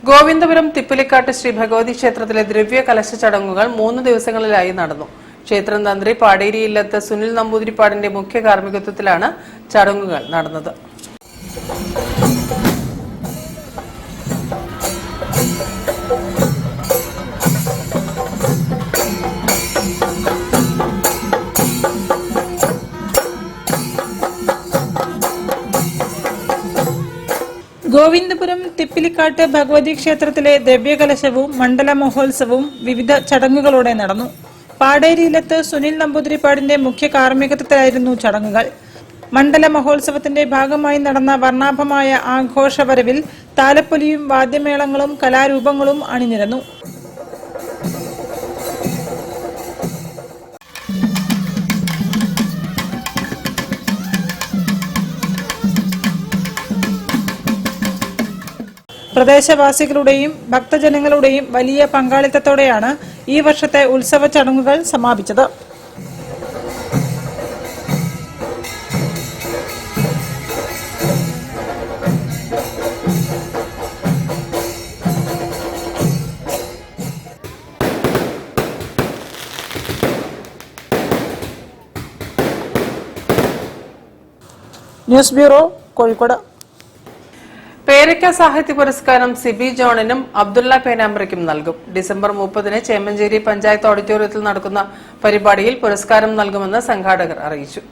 ഗോവിന്ദപുരം തിപ്പിലിക്കാട്ട് ശ്രീ ഭഗവതി ക്ഷേത്രത്തിലെ ദ്രവ്യ കലശ ചടങ്ങുകൾ 3 ദിവസങ്ങളിലായി നടന്നു. ക്ഷേത്രം തന്ത്രി പാടേരി ഇല്ലത്ത് സുനിൽ നമ്പൂതിരിപ്പാടിന്റെ മുഖ്യ കാർമ്മികത്വത്തിലാണ് ചടങ്ങുകൾ നടന്നത്. ഗോവിന്ദപുരം തിപ്പിലിക്കാട്ട് ഭഗവതി ക്ഷേത്രത്തിലെ ദ്രവ്യകലശവും മണ്ഡല മഹോത്സവവും വിവിധ ചടങ്ങുകളോടെ നടന്നു. പാടേരിയിലത്ത് സുനിൽ നമ്പൂതിരിപ്പാടിന്റെ മുഖ്യ കാർമ്മികത്വത്തിലായിരുന്നു ചടങ്ങുകൾ. മണ്ഡല മഹോത്സവത്തിന്റെ ഭാഗമായി നടന്ന വർണ്ണാഭമായ ആഘോഷവരവിൽ താലപ്പൊലിയും വാദ്യമേളങ്ങളും കലാരൂപങ്ങളും അണിനിരന്നു. പ്രദേശവാസികളുടെയും ഭക്തജനങ്ങളുടെയും വലിയ പങ്കാളിത്തത്തോടെയാണ് ഈ വർഷത്തെ ഉത്സവ ചടങ്ങുകൾ സമാപിച്ചത്. News bureau, Kozhikode. പേരയ്ക്ക സാഹിത്യ പുരസ്കാരം സിബി ജോണിനും അബ്ദുള്ള പേനാമ്പ്രയ്ക്കും നൽകും. ഡിസംബർ 30-ന് ചേമഞ്ചേരി പഞ്ചായത്ത് ഓഡിറ്റോറിയത്തിൽ നടക്കുന്ന പരിപാടിയിൽ പുരസ്കാരം നൽകുമെന്ന് സംഘാടകർ അറിയിച്ചു.